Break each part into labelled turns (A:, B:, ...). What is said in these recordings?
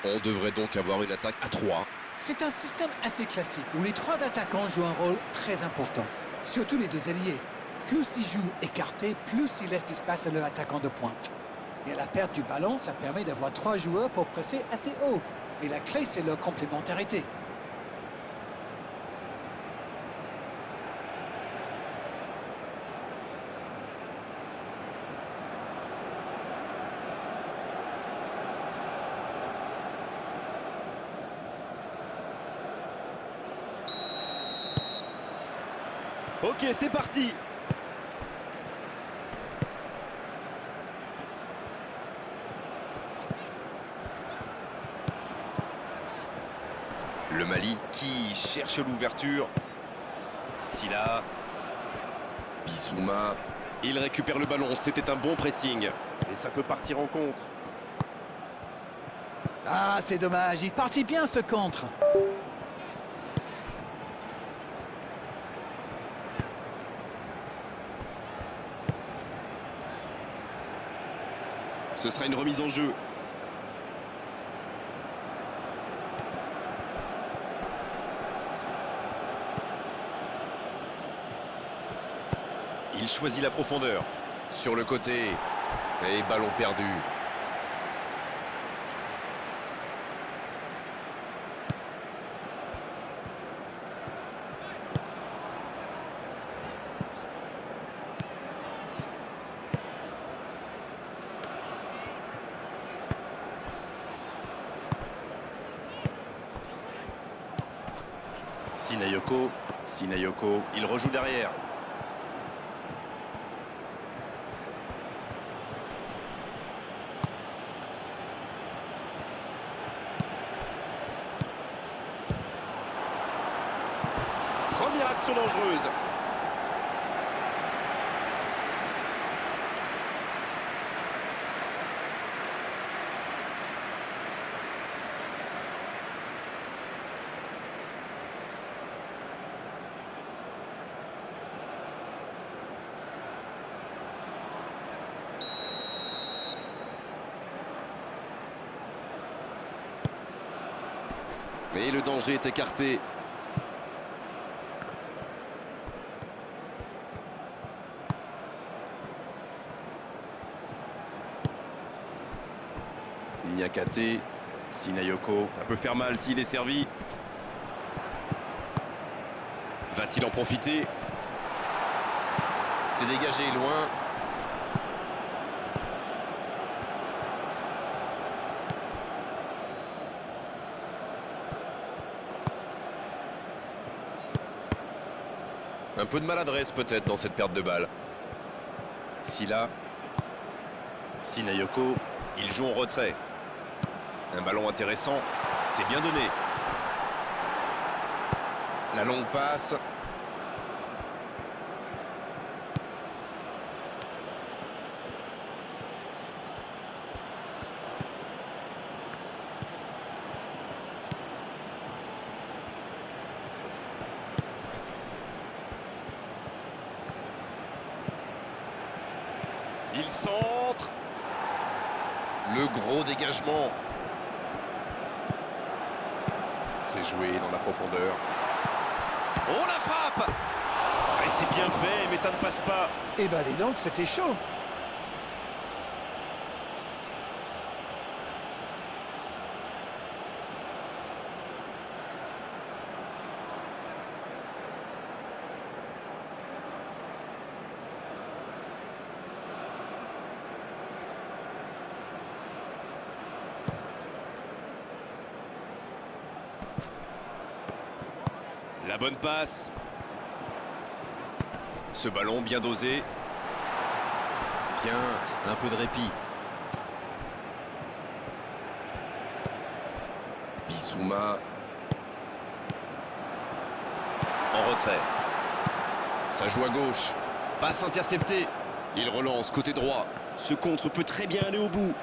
A: On devrait donc avoir une attaque à 3.
B: C'est un système assez classique où les trois attaquants jouent un rôle très important, surtout les deux ailiers. Plus ils jouent écartés, plus ils laissent d'espace à leur attaquant de pointe. Et à la perte du ballon, ça permet d'avoir trois joueurs pour presser assez haut. Et la clé, c'est leur complémentarité.
C: Ok, c'est parti.
A: Le Mali qui cherche l'ouverture. Silla. Bissouma. Il récupère le ballon, c'était un bon pressing.
C: Et ça peut partir en contre.
B: Ah, c'est dommage, il partit bien ce contre.
A: Ce sera une remise en jeu. Il choisit la profondeur. Sur le côté. Et ballon perdu. Sinayoko, il rejoue derrière. Première action dangereuse. Et le danger est écarté. Niakate, Sinayoko.
C: Ça peut faire mal s'il est servi.
A: Va-t-il en profiter? C'est dégagé loin. Un peu de maladresse peut-être dans cette perte de balle. Silla. Sinayoko. Il joue en retrait. Un ballon intéressant. C'est bien donné. La longue passe. Il centre. Le gros dégagement. C'est joué dans la profondeur. Oh, la frappe!
C: Et c'est bien fait, mais ça ne passe pas.
B: Eh ben dis donc, c'était chaud.
C: La bonne passe.
A: Ce ballon bien dosé. Bien, un peu de répit. Bissouma. En retrait. Ça joue à gauche. Passe interceptée. Il relance côté droit.
C: Ce contre peut très bien aller au bout.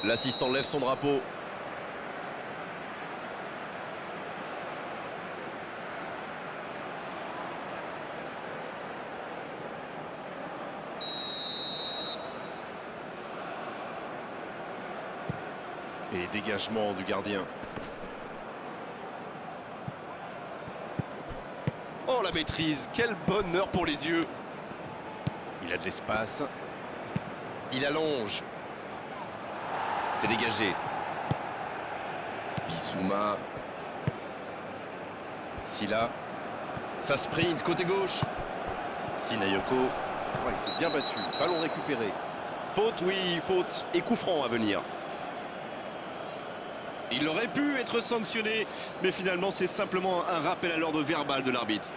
A: L'assistant lève son drapeau.
C: Et dégagement du gardien. Oh la maîtrise, quel bonheur pour les yeux. Il a de l'espace.
A: Il allonge. C'est dégagé. Bissouma.
C: Silla.
A: Ça sprint côté gauche.
C: Sinayoko. Ouais, il s'est bien battu. Ballon récupéré. Faute, oui, faute. Et coup franc à venir. Il aurait pu être sanctionné, mais finalement c'est simplement un rappel à l'ordre verbal de l'arbitre.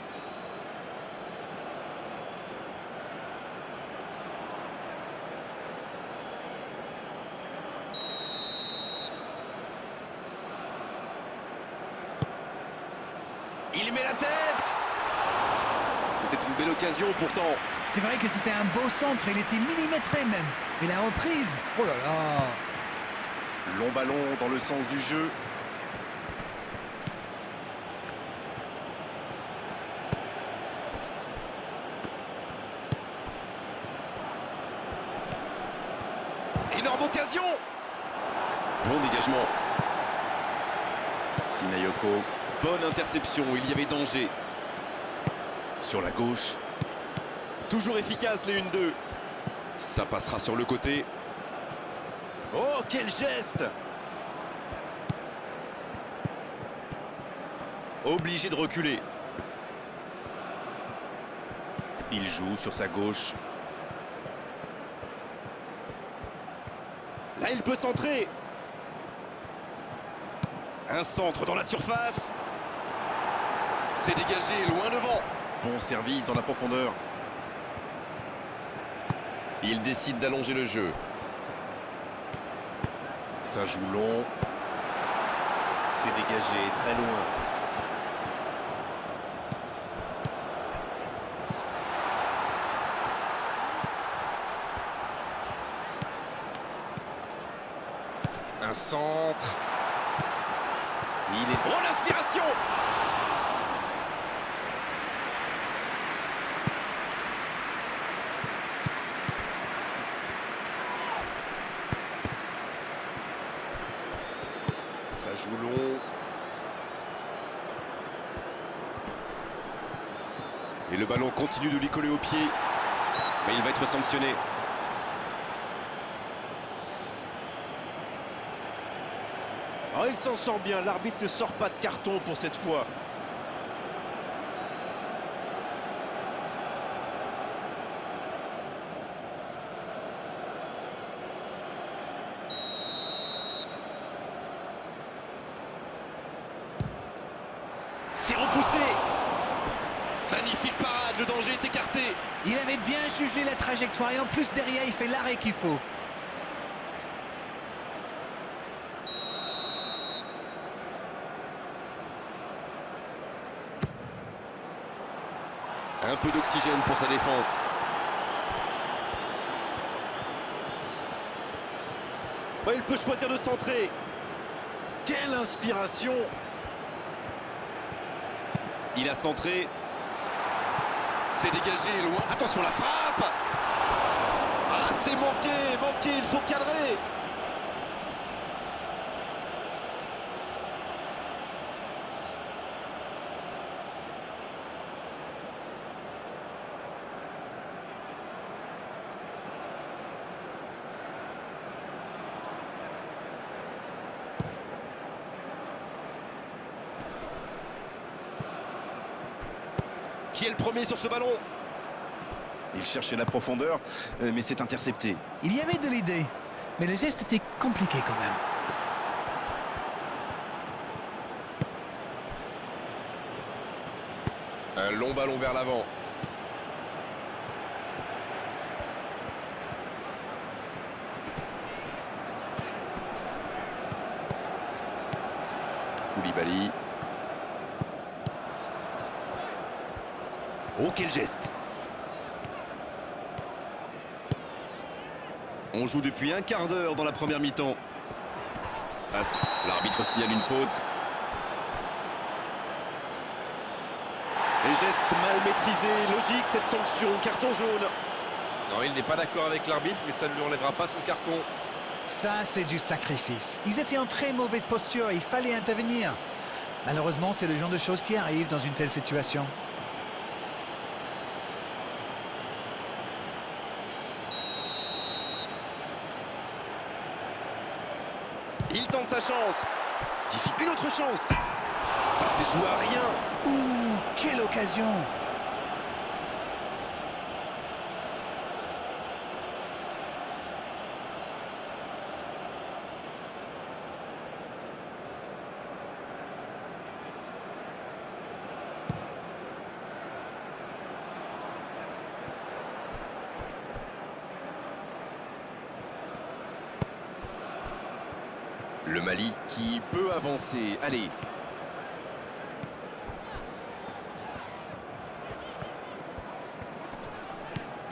C: Il met la tête. C'était une belle occasion pourtant.
B: C'est vrai que c'était un beau centre, il était millimétré même. Et la reprise, oh là là.
C: Long ballon dans le sens du jeu. Énorme occasion. Bon dégagement. Sinayoko. Bonne interception, il y avait danger. Sur la gauche. Toujours efficace les 1-2. Ça passera sur le côté. Oh, quel geste! Obligé de reculer. Il joue sur sa gauche. Là, il peut centrer. Un centre dans la surface. C'est dégagé, loin devant. Bon service dans la profondeur.
A: Il décide d'allonger le jeu.
C: Ça joue long. C'est dégagé, très loin. Un centre. Il est... Oh, l'inspiration! Ça joue long. Et le ballon continue de lui coller au pied. Mais il va être sanctionné. Oh, il s'en sort bien. L'arbitre ne sort pas de carton pour cette fois. C'est repoussé. Magnifique parade, le danger est écarté.
B: Il avait bien jugé la trajectoire et en plus derrière il fait l'arrêt qu'il faut.
C: Un peu d'oxygène pour sa défense. Ouais, il peut choisir de centrer. Quelle inspiration! Il a centré. C'est dégagé, loin. Attention, la frappe! Ah, c'est manqué, il faut cadrer! Qui est le premier sur ce ballon? Il cherchait la profondeur, mais c'est intercepté.
B: Il y avait de l'idée, mais le geste était compliqué quand même.
A: Un long ballon vers l'avant.
C: Koulibaly. Oh, quel geste! On joue depuis un quart d'heure dans la première mi-temps. L'arbitre signale une faute. Et geste mal maîtrisé, logique cette sanction, carton jaune.
A: Non, il n'est pas d'accord avec l'arbitre, mais ça ne lui enlèvera pas son carton.
B: Ça, c'est du sacrifice. Ils étaient en très mauvaise posture, il fallait intervenir. Malheureusement, c'est le genre de choses qui arrivent dans une telle situation.
C: Il tente sa chance. Une autre chance. Ça s'est joué à rien.
B: Ouh, quelle occasion!
C: Le Mali qui peut avancer. Allez.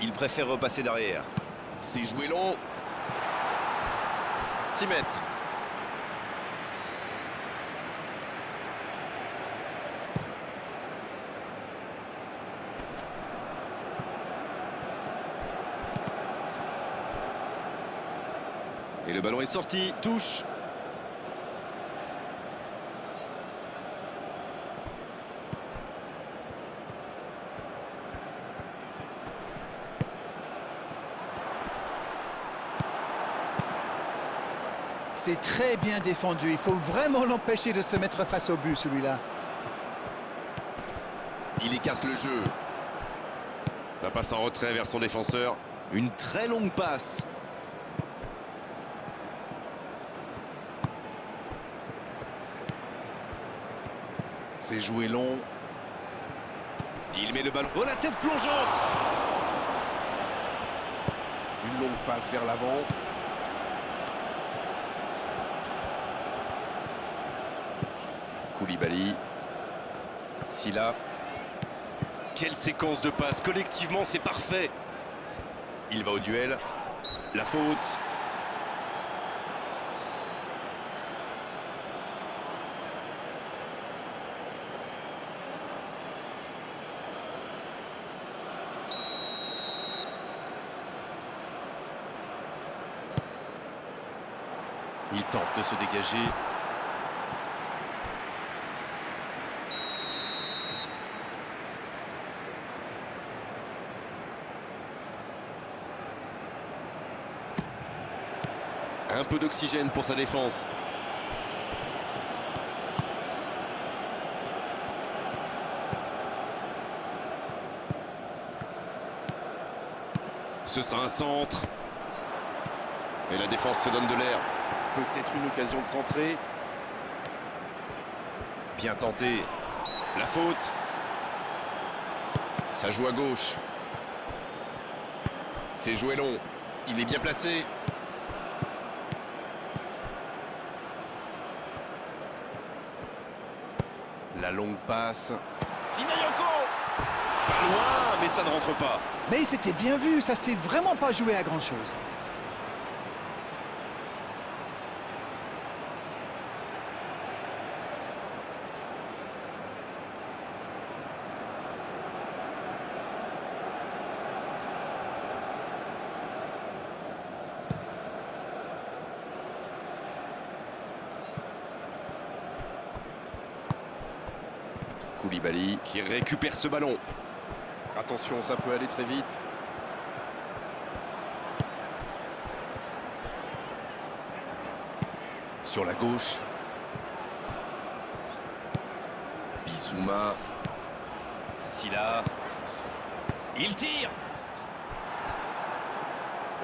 A: Il préfère repasser derrière.
C: C'est joué long. 6 mètres. Et le ballon est sorti. Touche.
B: C'est très bien défendu. Il faut vraiment l'empêcher de se mettre face au but, celui-là.
C: Il écarte le jeu.
A: La passe en retrait vers son défenseur.
C: Une très longue passe. C'est joué long.
A: Il met le ballon.
C: Oh, la tête plongeante. Une longue passe vers l'avant.
A: Koulibaly. Silla.
C: Quelle séquence de passes. Collectivement, c'est parfait.
A: Il va au duel. La faute.
C: Il tente de se dégager.
A: Un peu d'oxygène pour sa défense. Ce sera un centre. Et la défense se donne de l'air.
C: Peut-être une occasion de centrer.
A: Bien tenté. La faute. Ça joue à gauche. C'est joué long. Il est bien placé.
C: La longue passe. Sinayanko. Pas loin, mais ça ne rentre pas.
B: Mais c'était bien vu, ça s'est vraiment pas joué à grand-chose.
A: Koulibaly qui récupère ce ballon.
C: Attention, ça peut aller très vite. Sur la gauche. Bissouma. Silla. Il tire.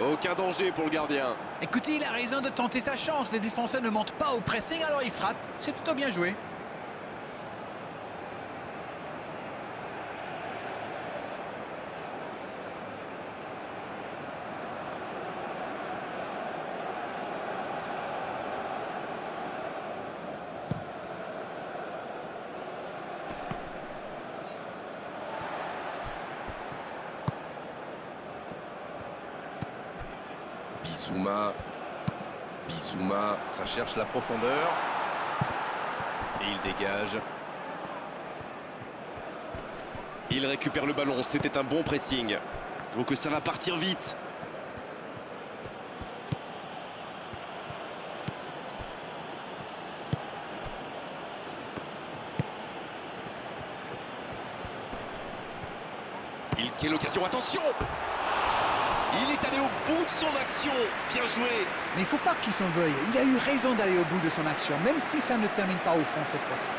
A: Aucun danger pour le gardien.
B: Écoutez, il a raison de tenter sa chance. Les défenseurs ne montent pas au pressing, alors il frappe. C'est plutôt bien joué.
C: Bissouma. Bissouma. Ça cherche la profondeur. Et il dégage.
A: Il récupère le ballon. C'était un bon pressing. Donc ça va partir vite.
C: Quelle occasion, attention! Il est allé au bout de son action. Bien joué.
B: Mais il ne faut pas qu'il s'en veuille. Il a eu raison d'aller au bout de son action, même si ça ne termine pas au fond cette fois-ci.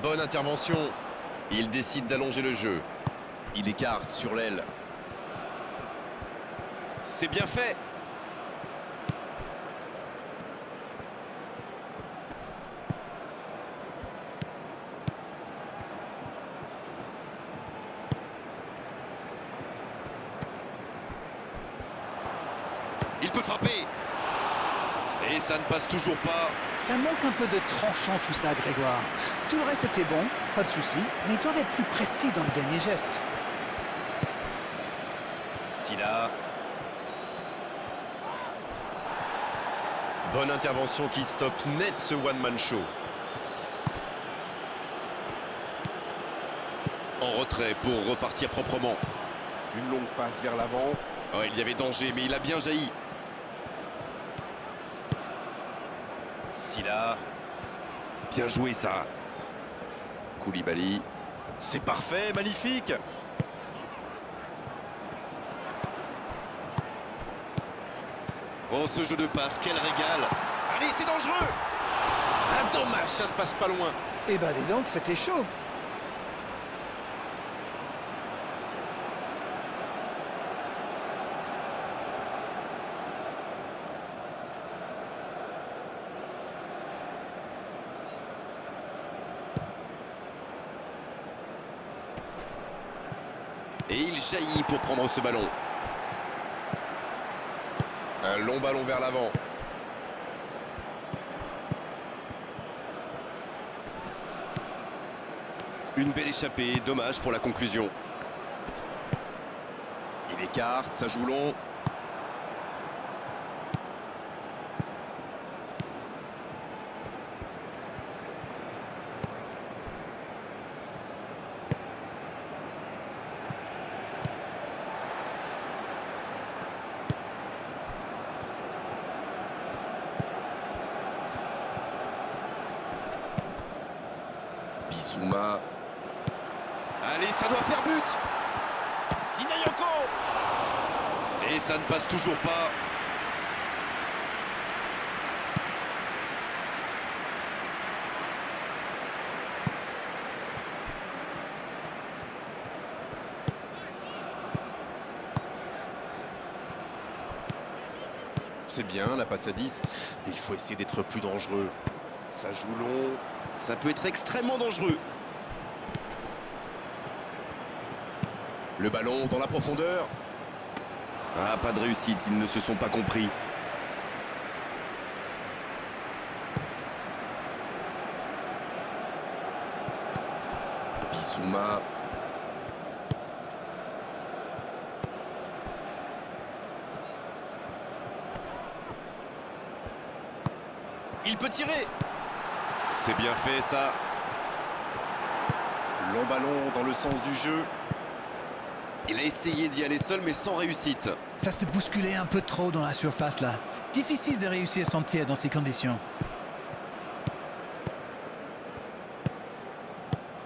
A: Bonne intervention. Il décide d'allonger le jeu. Il écarte sur l'aile.
C: C'est bien fait. Il peut frapper. Et ça ne passe toujours pas.
B: Ça manque un peu de tranchant tout ça, Grégoire. Tout le reste était bon, pas de souci, mais ils doivent être plus précis dans le dernier geste.
A: Silla. Bonne intervention qui stoppe net ce one-man show. En retrait pour repartir proprement.
C: Une longue passe vers l'avant.
A: Oh, il y avait danger, mais il a bien jailli. Silla. Bien joué ça. Koulibaly.
C: C'est parfait, magnifique. Oh, ce jeu de passe, quel régal. Allez, c'est dangereux. Ah, dommage, ça ne passe pas loin.
B: Eh ben dis donc, c'était chaud.
A: Et il jaillit pour prendre ce ballon. Un long ballon vers l'avant.
C: Une belle échappée, dommage pour la conclusion.
A: Il écarte, ça joue long. Bissouma.
C: Allez, ça doit faire but. Sinayoko. Et ça ne passe toujours pas. C'est bien, la passe à 10. Mais il faut essayer d'être plus dangereux. Ça joue long. Ça peut être extrêmement dangereux.
A: Le ballon dans la profondeur. Ah, pas de réussite, ils ne se sont pas compris. Bissouma.
C: Il peut tirer. C'est bien fait ça. Long ballon dans le sens du jeu. Il a essayé d'y aller seul mais sans réussite.
B: Ça s'est bousculé un peu trop dans la surface là. Difficile de réussir son tir dans ces conditions.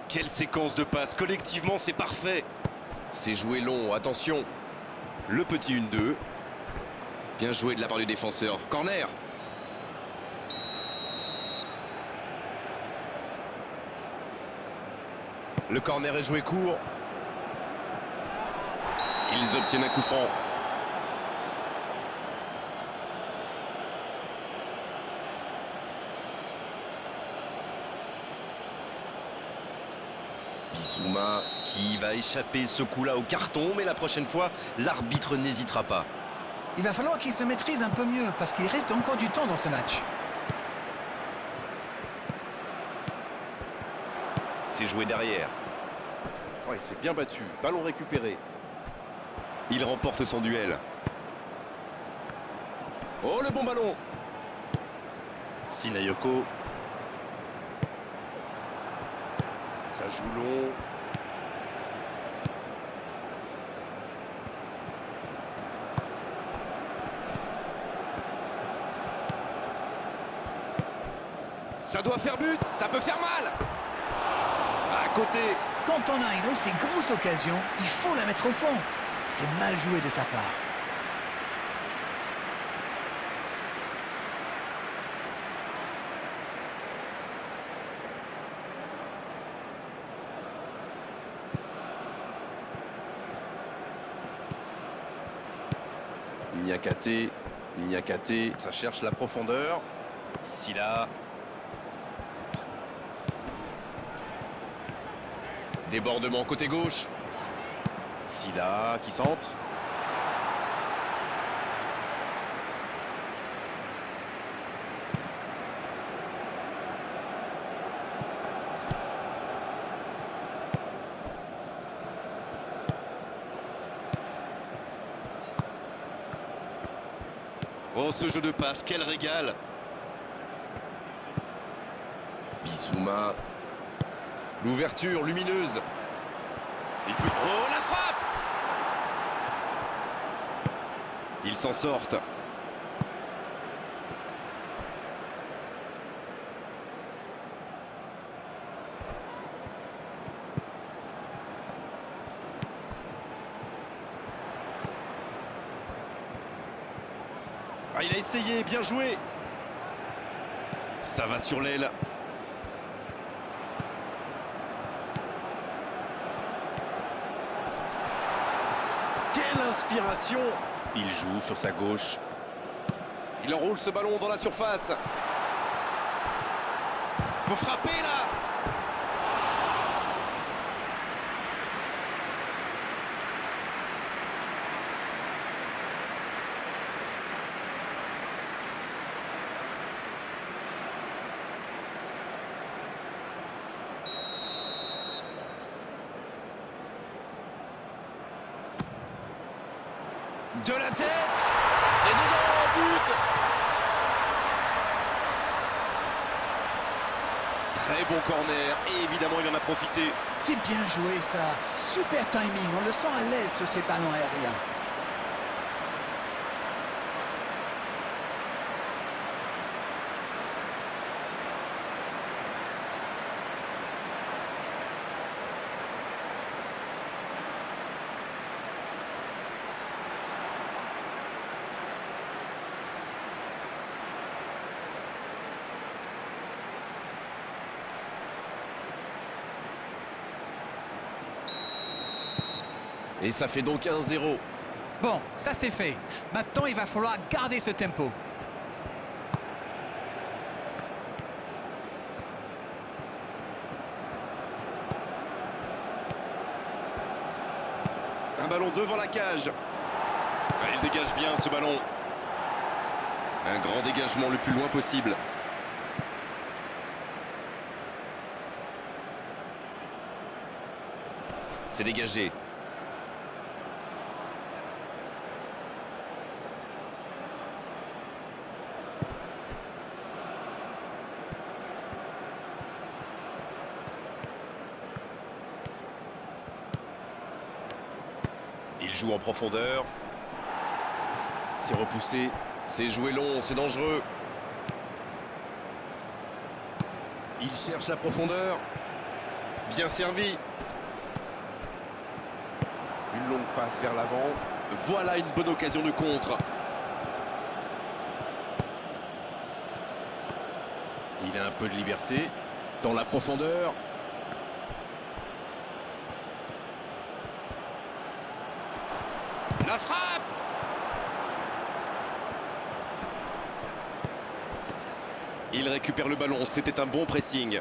C: Quelle séquence de passes. Collectivement, c'est parfait.
A: C'est joué long, attention. Le petit 1-2. Bien joué de la part du défenseur. Corner. Le corner est joué court. Ils obtiennent un coup franc. Bissouma qui va échapper ce coup-là au carton, mais la prochaine fois, l'arbitre n'hésitera pas.
B: Il va falloir qu'il se maîtrise un peu mieux parce qu'il reste encore du temps dans ce match.
A: C'est joué derrière.
C: Ouais, c'est bien battu. Ballon récupéré.
A: Il remporte son duel.
C: Oh, le bon ballon. Sinayoko. Ça joue long. Ça doit faire but, ça peut faire mal. À côté.
B: Quand on a une aussi grosse occasion, il faut la mettre au fond. C'est mal joué de sa part.
C: Niakate, ça cherche la profondeur. Silla.
A: Débordement côté gauche.
C: Silla qui centre. Oh, ce jeu de passe, quel régal!
A: Bissouma. L'ouverture lumineuse.
C: Oh, la frappe! Ils s'en sortent. Ah, il a essayé, bien joué. Ça va sur l'aile. Quelle inspiration! Il joue sur sa gauche. Il enroule ce ballon dans la surface. Faut frapper là! De la tête!
A: C'est dedans, but!
C: Très bon corner et évidemment il en a profité.
B: C'est bien joué ça. Super timing. On le sent à l'aise sur ces ballons aériens.
A: Et ça fait donc 1-0.
B: Bon, ça c'est fait. Maintenant, il va falloir garder ce tempo.
C: Un ballon devant la cage. Ah, il dégage bien ce ballon. Un grand dégagement le plus loin possible.
A: C'est dégagé.
C: Il joue en profondeur. C'est repoussé.
A: C'est joué long, c'est dangereux.
C: Il cherche la profondeur.
A: Bien servi.
C: Une longue passe vers l'avant. Voilà une bonne occasion de contre. Il a un peu de liberté. Dans la profondeur. La frappe! Il récupère le ballon, c'était un bon pressing.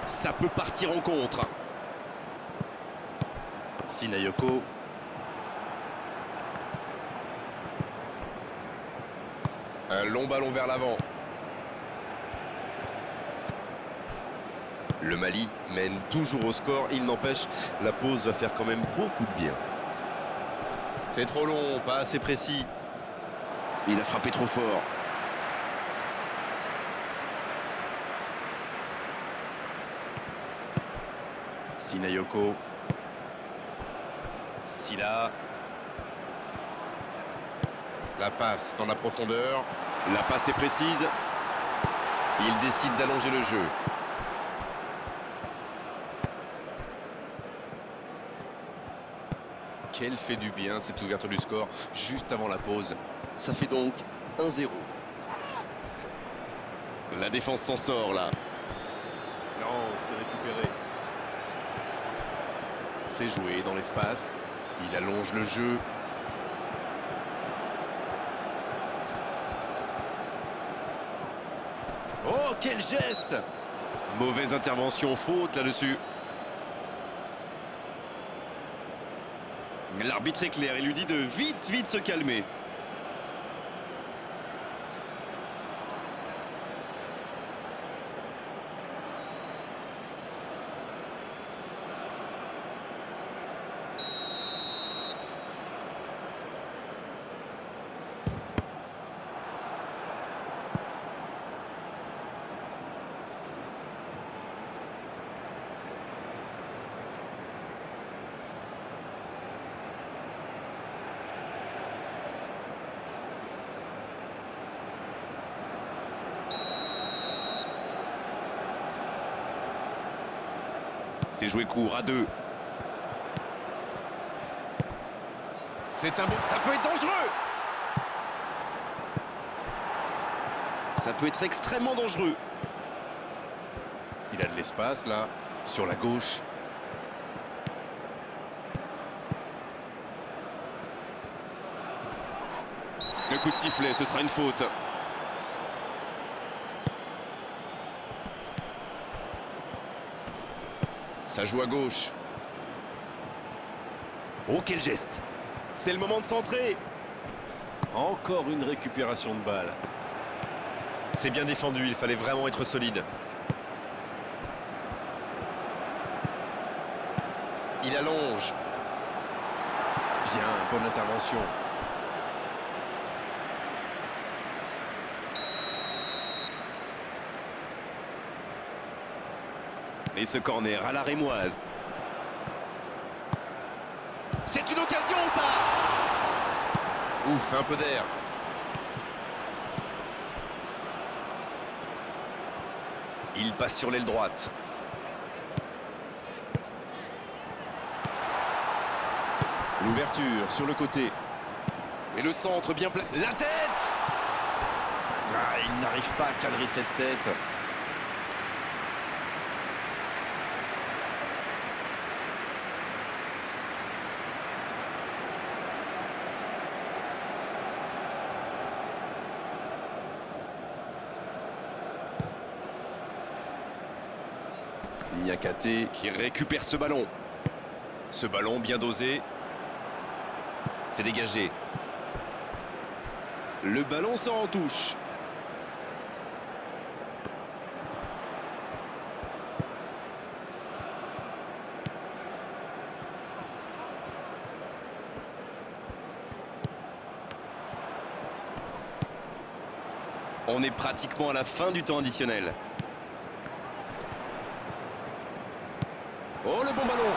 C: Ça peut partir en contre. Sinayoko.
A: Un long ballon vers l'avant.
C: Le Mali mène toujours au score. Il n'empêche, la pause va faire quand même beaucoup de bien.
A: C'est trop long, pas assez précis.
C: Il a frappé trop fort. Sinayoko. Silla. La passe dans la profondeur. La passe est précise. Il décide d'allonger le jeu. Quel fait du bien cette ouverture du score juste avant la pause.
A: Ça fait donc 1-0. La défense s'en sort là.
C: Non, c'est récupéré. C'est joué dans l'espace. Il allonge le jeu. Oh, quel geste!
A: Mauvaise intervention, faute là-dessus. L'arbitre est clair, il lui dit de vite se calmer. C'est joué court à 2.
C: C'est un bon... Ça peut être dangereux!
A: Ça peut être extrêmement dangereux.
C: Il a de l'espace là, sur la gauche.
A: Le coup de sifflet, ce sera une faute. Ça joue à gauche.
C: Oh, quel geste! C'est le moment de centrer. Encore une récupération de balle.
A: C'est bien défendu, il fallait vraiment être solide. Il allonge.
C: Bien, bonne intervention.
A: Et ce corner à la rémoise. C'est une occasion, ça!
C: Ouf, un peu d'air.
A: Il passe sur l'aile droite. L'ouverture sur le côté. Et le centre bien plein. La tête!
C: Ah, il n'arrive pas à cadrer cette tête.
A: Niakate qui récupère ce ballon. Ce ballon bien dosé. C'est dégagé. Le ballon sort en touche. On est pratiquement à la fin du temps additionnel. Oh, le bon ballon!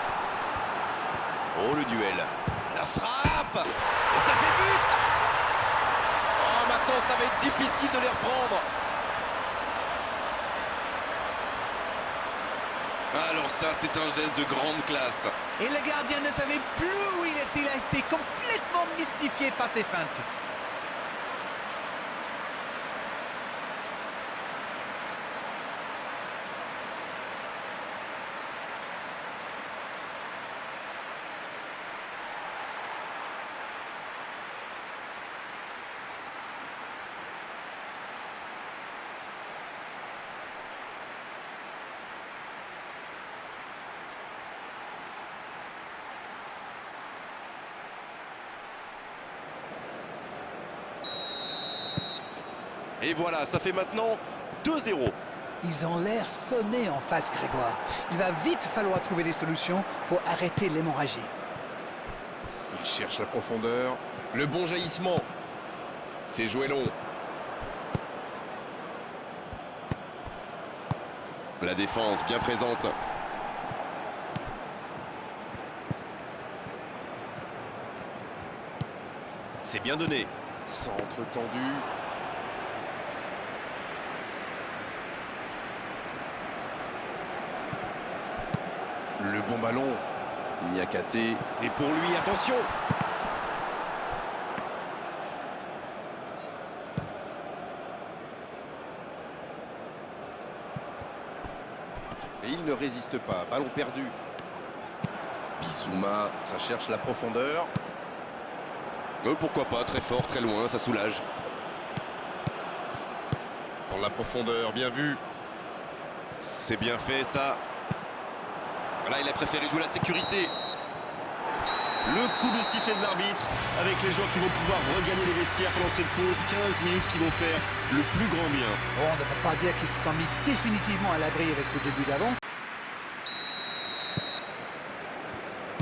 A: Oh, le duel. La frappe! Et ça fait but! Oh, maintenant, ça va être difficile de les reprendre. Alors ça, c'est un geste de grande classe.
B: Et le gardien ne savait plus où il était. Il a été complètement mystifié par ses feintes.
A: Et voilà, ça fait maintenant 2-0.
B: Ils ont l'air sonnés en face, Grégoire. Il va vite falloir trouver des solutions pour arrêter l'hémorragie.
C: Il cherche la profondeur.
A: Le bon jaillissement. C'est joué long. La défense bien présente.
C: C'est bien donné.
A: Centre tendu. Le bon ballon. Niakate.
C: Et pour lui, attention.
A: Et il ne résiste pas. Ballon perdu. Bissouma, ça cherche la profondeur.
C: Pourquoi pas, très fort, très loin, ça soulage. Dans la profondeur, bien vu. C'est bien fait, ça. Voilà, il a préféré jouer la sécurité.
A: Le coup de sifflet de l'arbitre avec les joueurs qui vont pouvoir regagner les vestiaires pendant cette pause. 15 minutes qui vont faire le plus grand bien.
B: Oh, on ne peut pas dire qu'ils se sont mis définitivement à l'abri avec ce début d'avance.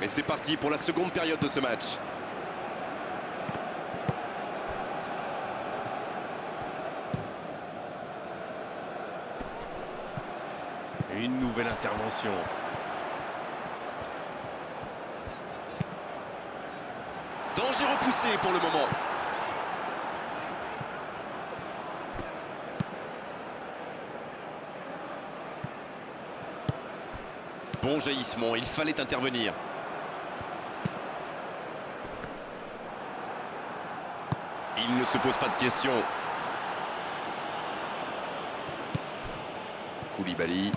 C: Et c'est parti pour la seconde période de ce match.
A: Et une nouvelle intervention.
C: Danger repoussé pour le moment. Bon jaillissement, il fallait intervenir. Il ne se pose pas de questions.
A: Koulibaly.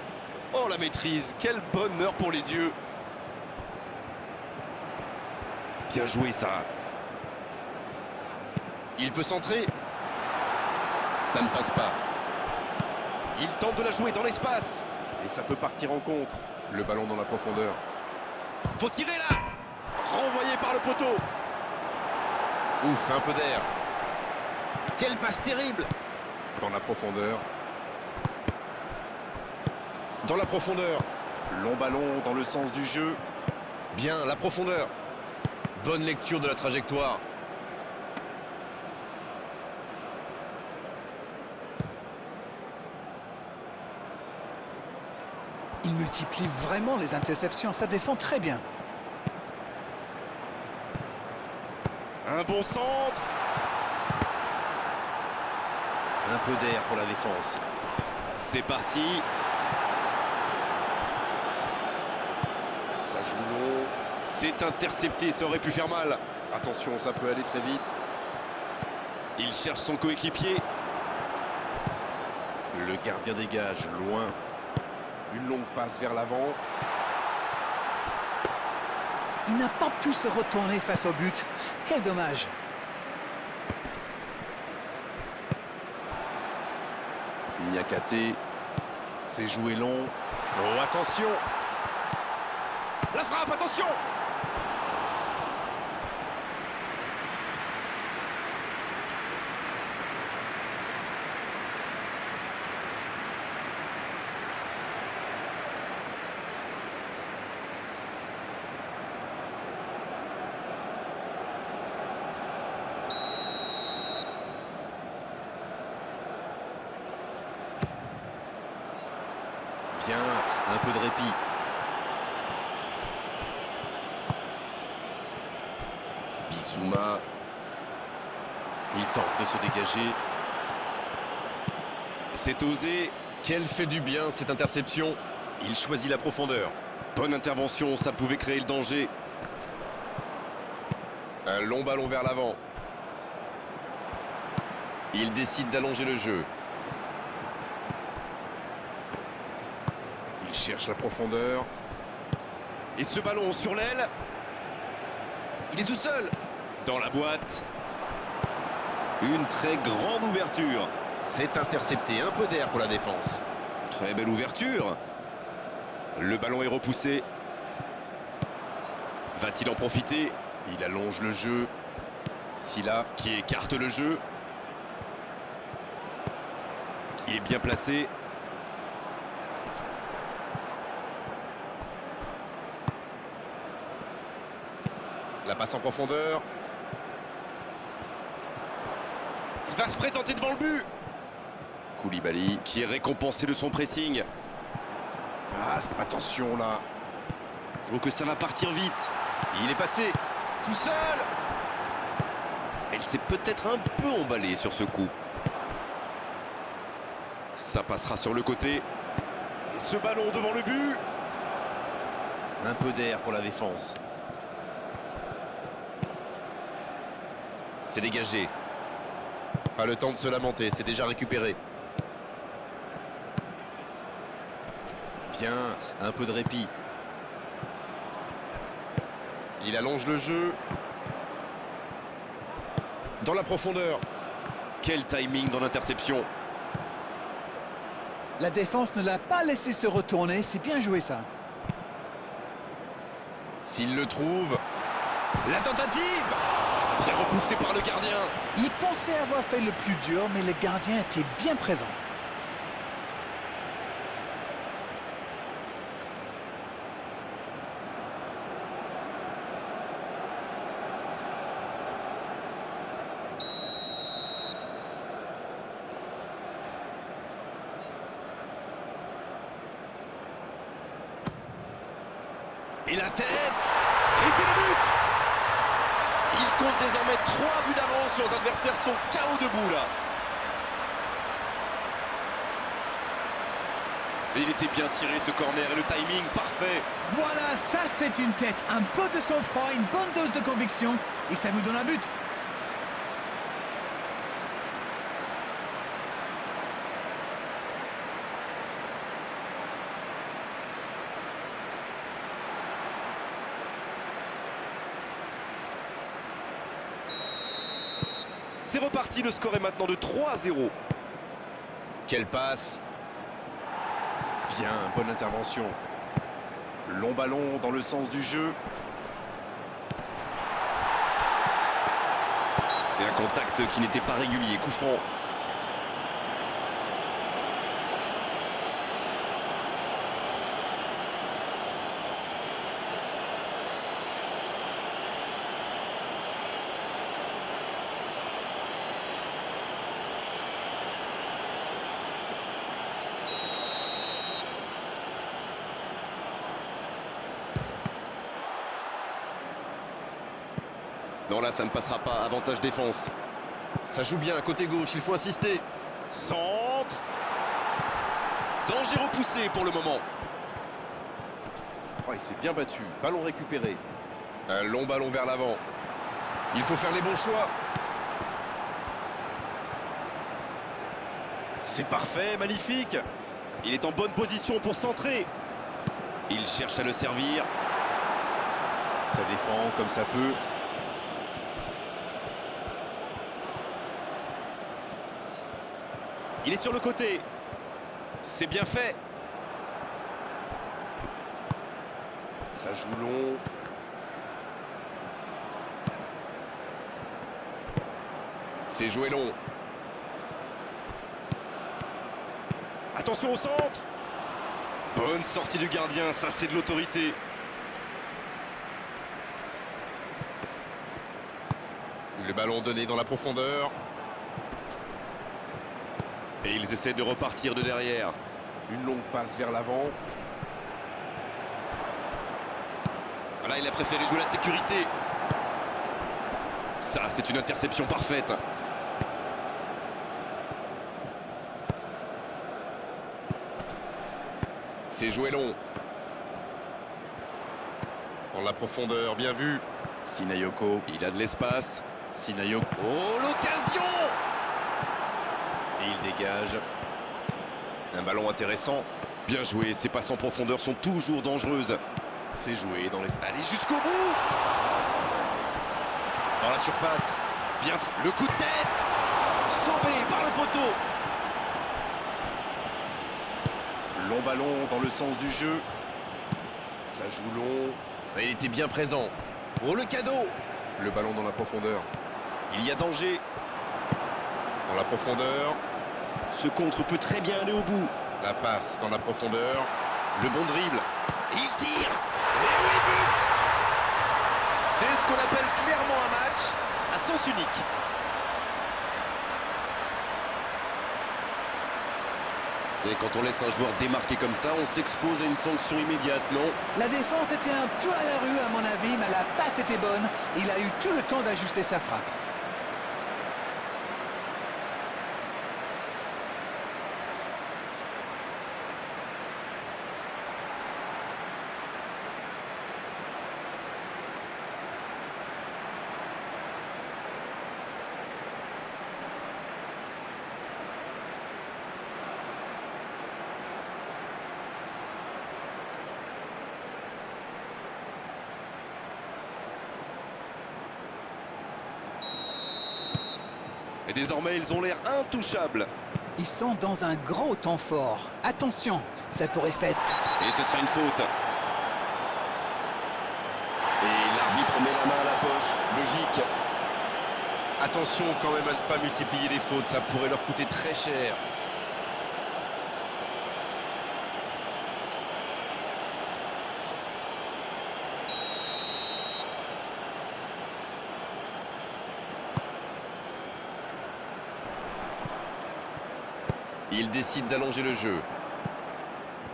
C: Oh la maîtrise, quel bonheur pour les yeux. Bien joué ça. Il peut centrer. Ça ne passe pas. Il tente de la jouer dans l'espace.
A: Et ça peut partir en contre. Le ballon dans la profondeur.
C: Faut tirer là. Renvoyé par le poteau. Ouf, un peu d'air. Quelle passe terrible.
A: Dans la profondeur.
C: Dans la profondeur.
A: Long ballon dans le sens du jeu.
C: Bien, la profondeur. Bonne lecture de la trajectoire.
B: Il multiplie vraiment les interceptions, ça défend très bien.
C: Un bon centre.
A: Un peu d'air pour la défense.
C: C'est parti.
A: Ça joue long.
C: C'est intercepté, ça aurait pu faire mal.
A: Attention, ça peut aller très vite.
C: Il cherche son coéquipier.
A: Le gardien dégage loin. Une longue passe vers l'avant.
B: Il n'a pas pu se retourner face au but. Quel dommage.
A: Niakate. C'est joué long. Oh, attention.
C: La frappe, attention.
A: Bien, un peu de répit. Bissouma. Il tente de se dégager.
C: C'est osé. Quel fait du bien cette interception. Il choisit la profondeur. Bonne intervention, ça pouvait créer le danger. Un long ballon vers l'avant. Il décide d'allonger le jeu.
A: Il cherche la profondeur.
C: Et ce ballon sur l'aile. Il est tout seul. Dans la boîte. Une très grande ouverture.
A: C'est intercepté, un peu d'air pour la défense.
C: Très belle ouverture. Le ballon est repoussé. Va-t-il en profiter?
A: Il allonge le jeu. Silla
C: Qui écarte le jeu. Qui est bien placé.
A: La passe en profondeur.
C: Il va se présenter devant le but.
A: Koulibaly.
C: Qui est récompensé de son pressing.
A: Ah, attention là.
C: Donc ça va partir vite. Il est passé. Tout seul. Elle s'est peut-être un peu emballée sur ce coup. Ça passera sur le côté. Et ce ballon devant le but. Un peu d'air pour la défense. C'est dégagé. Pas le temps de se lamenter, c'est déjà récupéré. Bien, un peu de répit. Il allonge le jeu. Dans la profondeur. Quel timing dans l'interception.
B: La défense ne l'a pas laissé se retourner, c'est bien joué ça.
C: S'il le trouve. La tentative. Bien repoussé par le gardien.
B: Il pensait avoir fait le plus dur, mais le gardien était bien présent.
C: Et la tête. Et c'est le but. Ils comptent désormais 3 buts d'avance. Leurs adversaires sont KO debout là. Et il était bien tiré ce corner et le timing parfait.
B: Voilà, ça c'est une tête, un peu de sang-froid, une bonne dose de conviction, et ça nous donne un but.
C: C'est reparti, le score est maintenant de 3-0. Quelle passe. Bien, bonne intervention. Long ballon dans le sens du jeu. Et un contact qui n'était pas régulier, coup franc. Non, là, ça ne passera pas. Avantage défense. Ça joue bien, côté gauche, il faut insister. Centre. Danger repoussé pour le moment. Oh, il s'est bien battu. Ballon récupéré. Un long ballon vers l'avant. Il faut faire les bons choix. C'est parfait, magnifique. Il est en bonne position pour centrer. Il cherche à le servir. Ça défend comme ça peut. Il est sur le côté. C'est bien fait. Ça joue long. C'est joué long. Attention au centre. Bonne sortie du gardien, ça c'est de l'autorité. Le ballon donné dans la profondeur. Et ils essaient de repartir de derrière. Une longue passe vers l'avant. Voilà, il a préféré jouer la sécurité. Ça, c'est une interception parfaite. C'est joué long. Dans la profondeur, bien vu. Sinayoko, il a de l'espace. Sinayoko. Oh, l'occasion! Et il dégage. Un ballon intéressant. Bien joué, ces passes en profondeur sont toujours dangereuses. C'est joué dans l'espace. Allez, jusqu'au bout! Dans la surface. Bien, le coup de tête! Sauvé par le poteau! Long ballon dans le sens du jeu. Ça joue long. Et il était bien présent. Oh, le cadeau! Le ballon dans la profondeur. Il y a danger. Dans la profondeur. Ce contre peut très bien aller au bout. La passe dans la profondeur. Le bon dribble. Et il tire. Et oui, but! C'est ce qu'on appelle clairement un match à sens unique. Et quand on laisse un joueur démarquer comme ça, on s'expose à une sanction immédiate, non?
B: La défense était un peu à la rue à mon avis, mais la passe était bonne. Il a eu tout le temps d'ajuster sa frappe.
C: désormais, ils ont l'air intouchables.
B: Ils sont dans un gros temps fort. Attention, ça pourrait faire...
C: Et ce sera une faute. Et l'arbitre met la main à la poche. Logique. Attention quand même à ne pas multiplier les fautes. Ça pourrait leur coûter très cher. Il décide d'allonger le jeu.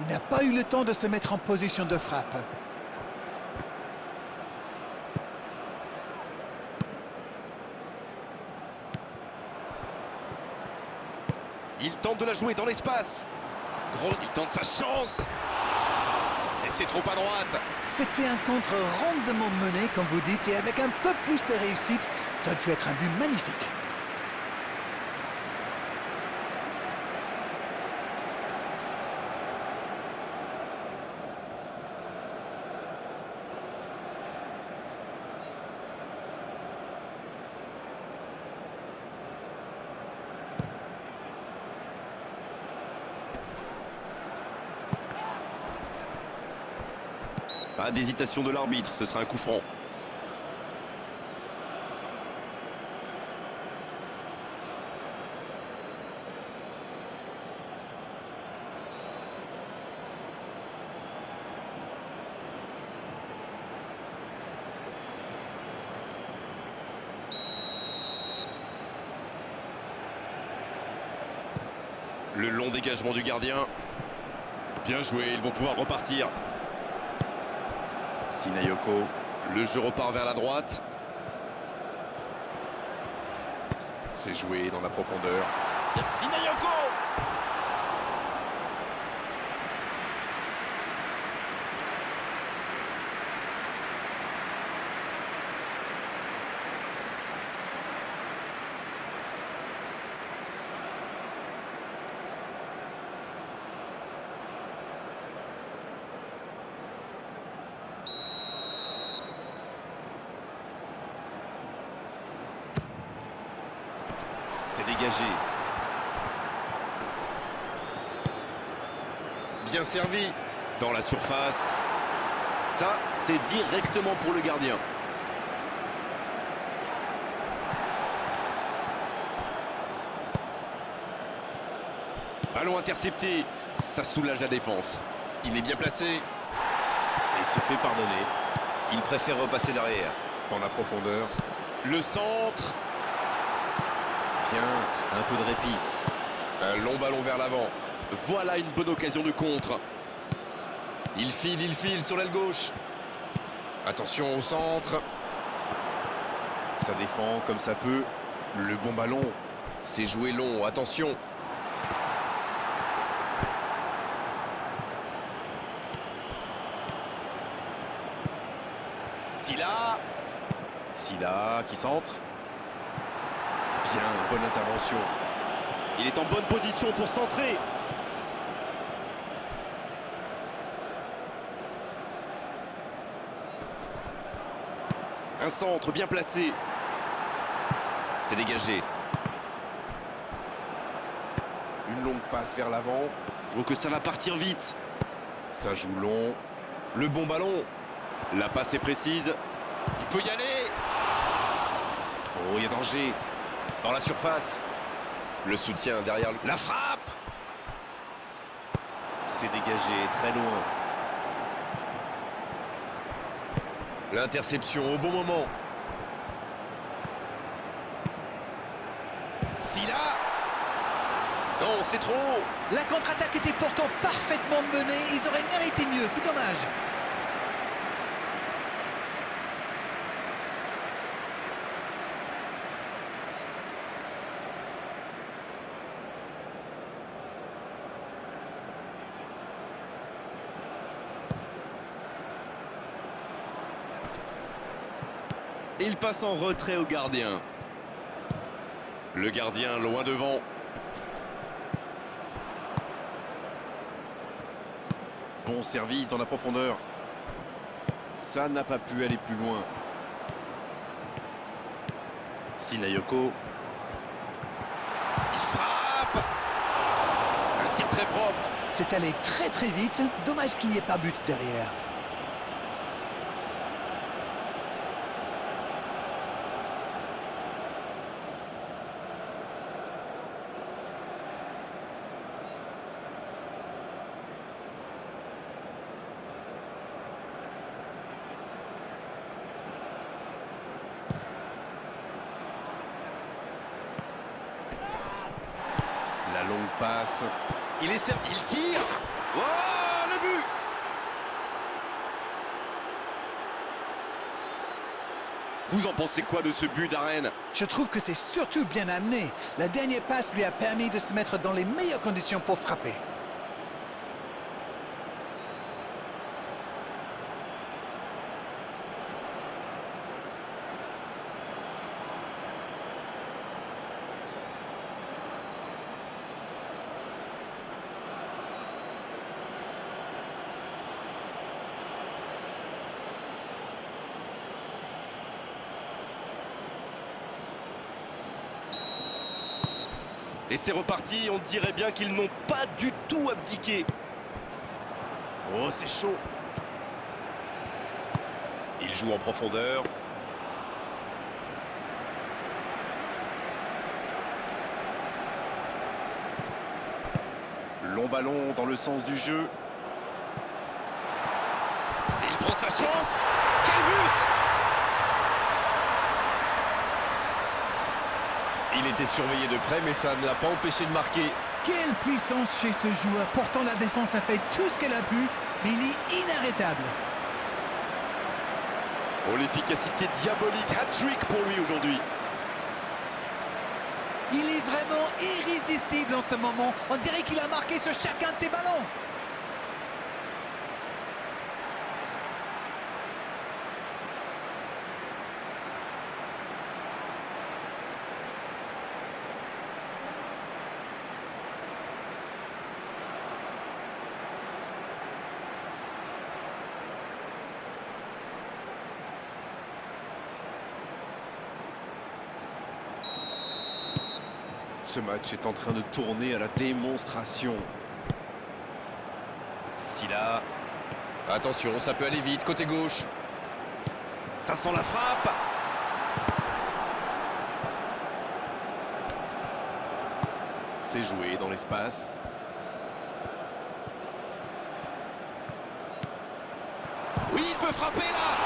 B: Il n'a pas eu le temps de se mettre en position de frappe.
C: Il tente de la jouer dans l'espace. Gros, il tente sa chance. Et c'est trop à droite.
B: C'était un contre rondement mené, comme vous dites, et avec un peu plus de réussite, ça aurait pu être un but magnifique.
C: Pas d'hésitation de l'arbitre, ce sera un coup franc. Le long dégagement du gardien. Bien joué, ils vont pouvoir repartir. Sinayoko, le jeu repart vers la droite. C'est joué dans la profondeur. Sinayoko! C'est dégagé. Bien servi. Dans la surface. Ça, c'est directement pour le gardien. Ballon intercepté. Ça soulage la défense. Il est bien placé. Et il se fait pardonner. Il préfère repasser derrière. Dans la profondeur. Le centre. Bien, un peu de répit. Un long ballon vers l'avant. Voilà une bonne occasion de contre. Il file sur l'aile gauche. Attention au centre. Ça défend comme ça peut. Le bon ballon. C'est joué long, attention. Silla qui centre. Bien, bonne intervention. Il est en bonne position pour centrer. Un centre bien placé. C'est dégagé. Une longue passe vers l'avant. Donc ça va partir vite. Ça joue long. Le bon ballon. La passe est précise. Il peut y aller. Oh, il y a danger. Dans la surface. Le soutien derrière. La frappe. C'est dégagé très loin. L'interception au bon moment. Silla. Non, c'est trop.
B: La contre-attaque était pourtant parfaitement menée. Ils auraient mérité mieux, c'est dommage.
C: Il passe en retrait au gardien. Le gardien loin devant. Bon service dans la profondeur. Ça n'a pas pu aller plus loin. Sinayoko.
A: tir très propre.
B: C'est allé très très vite. Dommage qu'il n'y ait pas but derrière.
C: La longue passe.
A: Il est servi, il tire. Oh, le but!
C: Vous en pensez quoi de ce but d'Arène?
B: Je trouve que c'est surtout bien amené. La dernière passe lui a permis de se mettre dans les meilleures conditions pour frapper.
A: Et c'est reparti, on dirait bien qu'ils n'ont pas du tout abdiqué.
C: Oh, c'est chaud. Il joue en profondeur. Long ballon dans le sens du jeu.
A: Et il prend sa chance. Quel but!
C: Il était surveillé de près, mais ça ne l'a pas empêché de marquer.
B: Quelle puissance chez ce joueur. Pourtant, la défense a fait tout ce qu'elle a pu, mais il est inarrêtable.
A: Oh, l'efficacité diabolique. Hat-trick pour lui aujourd'hui.
B: Il est vraiment irrésistible en ce moment. On dirait qu'il a marqué sur chacun de ses ballons.
C: Ce match est en train de tourner à la démonstration. Silla. Attention, ça peut aller vite, côté gauche.
A: Ça sent la frappe.
C: C'est joué dans l'espace.
A: Oui, il peut frapper là.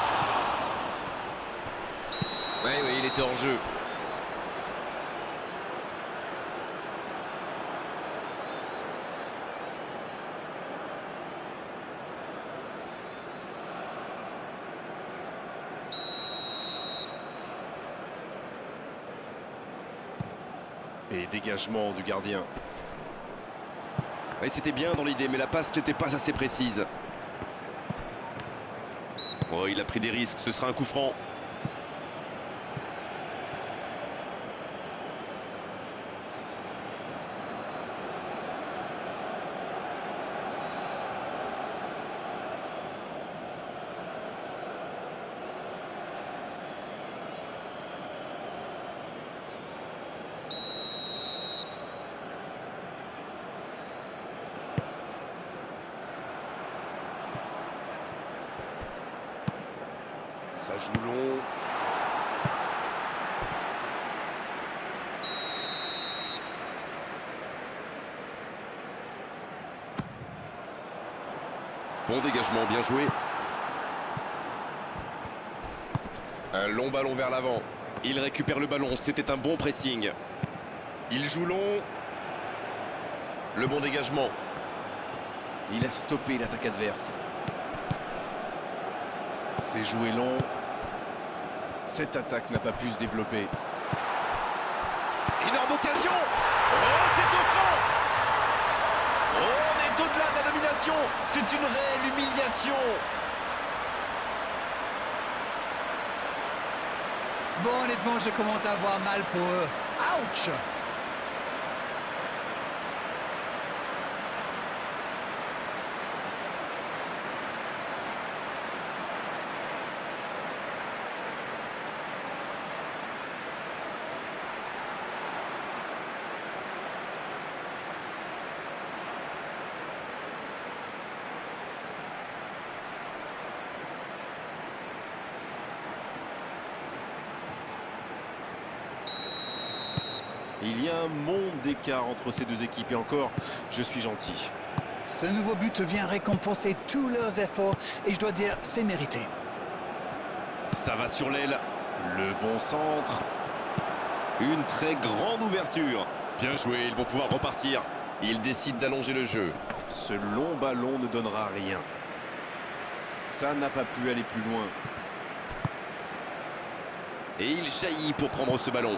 C: Oui, il était hors jeu. Et dégagement du gardien.
A: Oui, c'était bien dans l'idée, mais la passe n'était pas assez précise. Oh, il a pris des risques, ce sera un coup franc.
C: Ça joue long.
A: Bon dégagement, bien joué.
C: Un long ballon vers l'avant.
A: Il récupère le ballon, c'était un bon pressing.
C: Il joue long. Le bon dégagement.
A: Il a stoppé l'attaque adverse.
C: C'est joué long. Cette attaque n'a pas pu se développer.
A: Énorme occasion. Oh, c'est au fond. Oh, on est au-delà de la domination. C'est une réelle humiliation.
B: Bon, honnêtement, je commence à avoir mal pour eux. Ouch!
C: Il y a un monde d'écart entre ces deux équipes et encore, je suis gentil.
B: Ce nouveau but vient récompenser tous leurs efforts et je dois dire, c'est mérité.
C: Ça va sur l'aile. Le bon centre. Une très grande ouverture. Bien joué, ils vont pouvoir repartir. Ils décident d'allonger le jeu. Ce long ballon ne donnera rien. Ça n'a pas pu aller plus loin. Et il jaillit pour prendre ce ballon.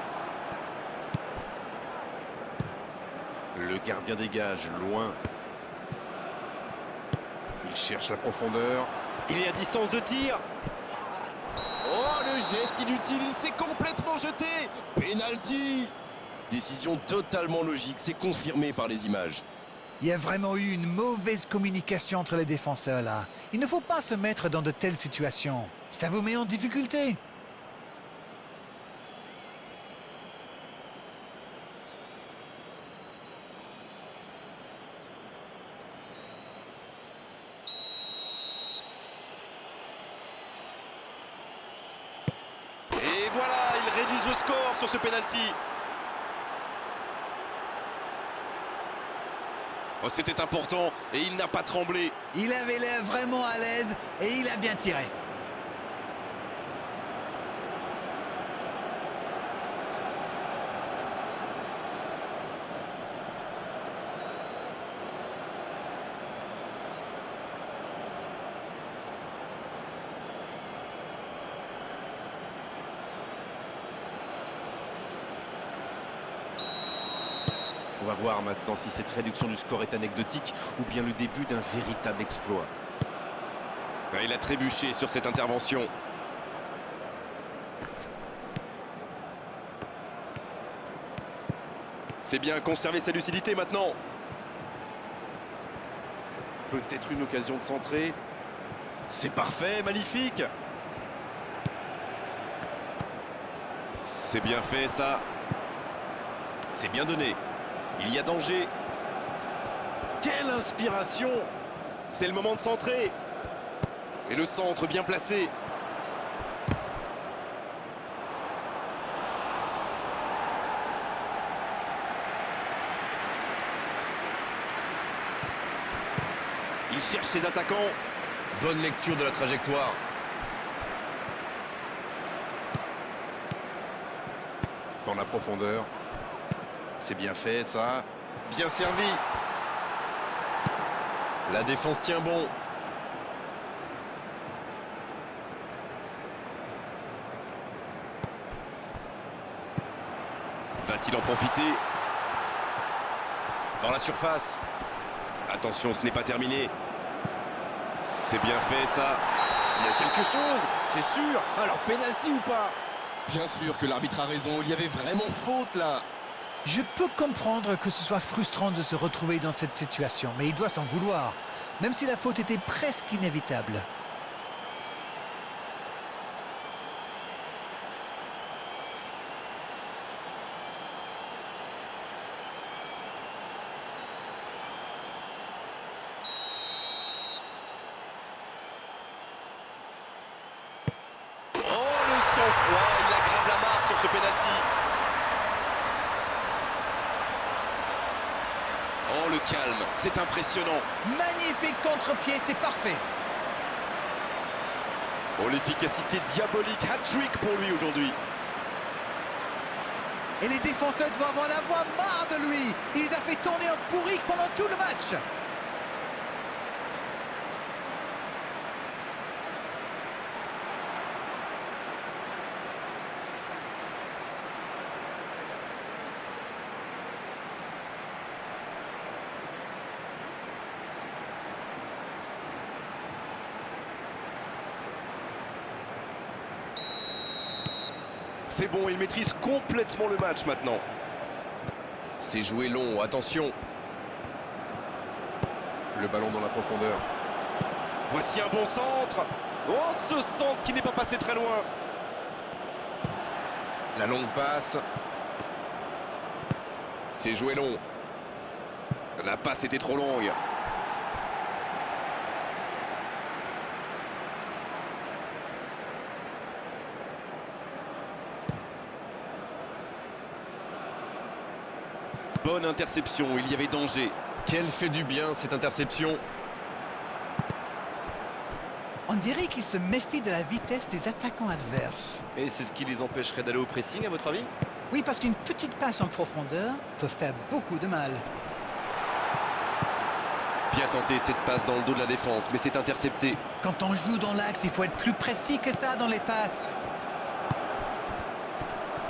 C: Le gardien dégage loin. Il cherche la profondeur. Il est à distance de tir.
A: Oh, le geste inutile, il s'est complètement jeté. Penalty. Décision totalement logique, c'est confirmé par les images.
B: Il y a vraiment eu une mauvaise communication entre les défenseurs là. Il ne faut pas se mettre dans de telles situations. Ça vous met en difficulté.
C: Et voilà, ils réduisent le score sur ce penalty. Oh, c'était important et il n'a pas tremblé.
B: Il avait l'air vraiment à l'aise et il a bien tiré.
C: On va voir maintenant si cette réduction du score est anecdotique ou bien le début d'un véritable exploit. Il a trébuché sur cette intervention. C'est bien conserver sa lucidité maintenant. Peut-être une occasion de centrer. C'est parfait, magnifique. C'est bien fait ça. C'est bien donné. Il y a danger. Quelle inspiration! C'est le moment de centrer. Et le centre bien placé. Il cherche ses attaquants. Bonne lecture de la trajectoire. Dans la profondeur. C'est bien fait, ça. Bien servi. La défense tient bon. Va-t-il en profiter? Dans la surface. Attention, ce n'est pas terminé. C'est bien fait, ça. Il y a quelque chose, c'est sûr. Alors, penalty ou pas?
A: Bien sûr que l'arbitre a raison, il y avait vraiment faute là.
B: Je peux comprendre que ce soit frustrant de se retrouver dans cette situation, mais il doit s'en vouloir, même si la faute était presque inévitable.
C: Oh, le sang-froid, il aggrave la marque sur ce penalty. Oh, le calme, c'est impressionnant.
B: Magnifique contre-pied, c'est parfait.
C: Oh, l'efficacité diabolique, hat-trick pour lui aujourd'hui.
B: Et les défenseurs doivent en avoir marre de lui. Il les a fait tourner en bourrique pendant tout le match.
C: C'est bon, il maîtrise complètement le match maintenant. C'est joué long, attention. Le ballon dans la profondeur. Voici un bon centre. Oh, ce centre qui n'est pas passé très loin. La longue passe. C'est joué long. La passe était trop longue. Bonne interception, il y avait danger. Quelle fait du bien cette interception.
B: On dirait qu'ils se méfient de la vitesse des attaquants adverses.
A: Et c'est ce qui les empêcherait d'aller au pressing, à votre avis?
B: Oui, parce qu'une petite passe en profondeur peut faire beaucoup de mal.
C: Bien tenté cette passe dans le dos de la défense, mais c'est intercepté.
B: Quand on joue dans l'axe, il faut être plus précis que ça dans les passes.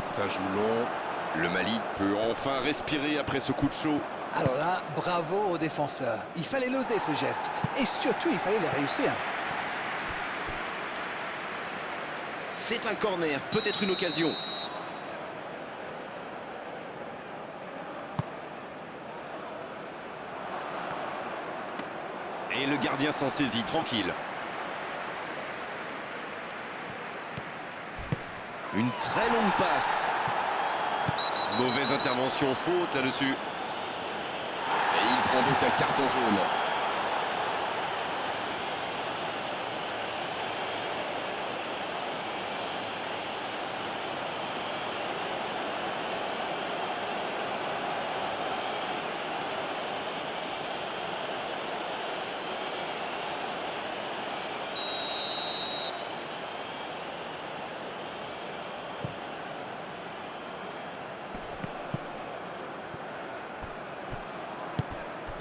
C: Ça joue long. Le Mali peut enfin respirer après ce coup de chaud.
B: Alors là, bravo aux défenseurs. Il fallait l'oser ce geste. Et surtout, il fallait le réussir.
A: C'est un corner, peut-être une occasion.
C: Et le gardien s'en saisit, tranquille.
A: Une très longue passe.
C: Mauvaise intervention, faute là-dessus. Et il prend donc un carton jaune.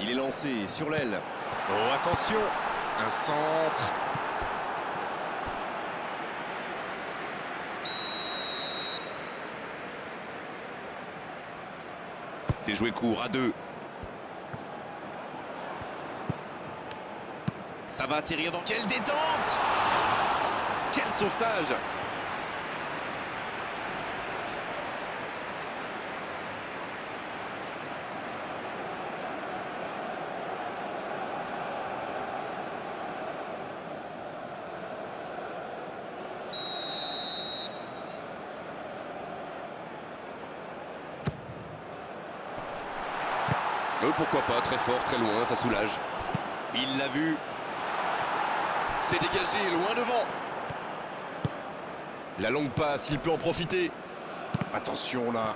A: Il est lancé sur l'aile.
C: Oh, attention, un centre. C'est joué court à 2.
A: Ça va atterrir dans... Quelle détente! Quel sauvetage!
C: Pourquoi pas, très fort, très loin, ça soulage.
A: Il l'a vu.
C: C'est dégagé, loin devant. La longue passe, il peut en profiter.
A: Attention là.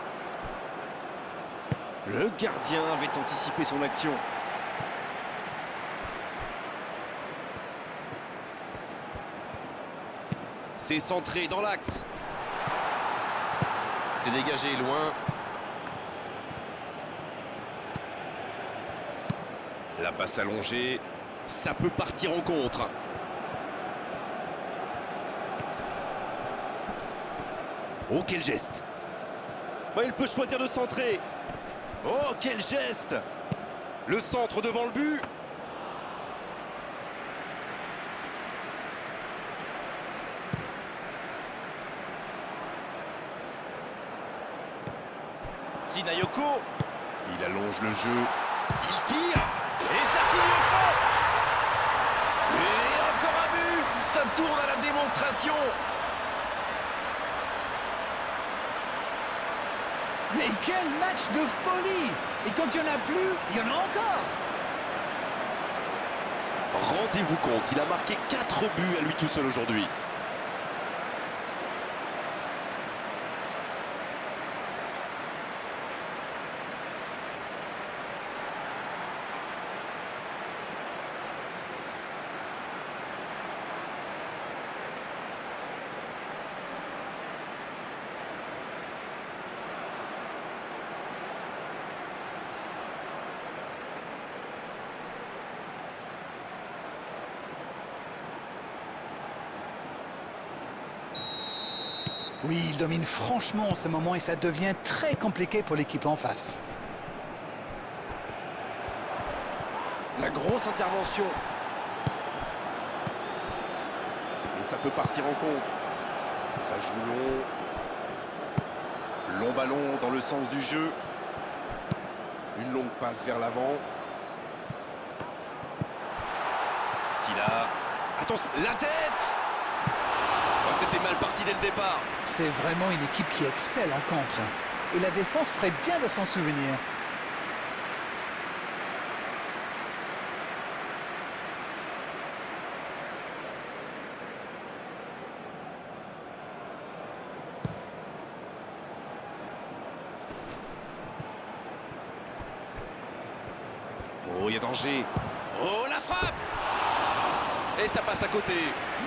A: Le gardien avait anticipé son action. C'est centré dans l'axe.
C: C'est dégagé, loin. La passe allongée, ça peut partir en contre.
A: Oh, quel geste! Oh, il peut choisir de centrer. Oh, quel geste! Le centre devant le but. Sinayoko.
C: Il allonge le jeu.
A: Il tire. Et ça finit au fond. Et encore un but. Ça tourne à la démonstration.
B: Mais quel match de folie! Et quand il n'y en a plus, il y en a encore!
A: Rendez-vous compte, il a marqué 4 buts à lui tout seul aujourd'hui.
B: Oui, il domine franchement en ce moment et ça devient très compliqué pour l'équipe en face.
A: La grosse intervention. Et ça peut partir en contre. Ça joue long. Long ballon dans le sens du jeu. Une longue passe vers l'avant. Silla. Attention, la tête! Oh, c'était mal parti dès le départ.
B: C'est vraiment une équipe qui excelle en contre. Et la défense ferait bien de s'en souvenir.
C: Oh, il y a danger. Oh, la frappe! Et ça passe à côté.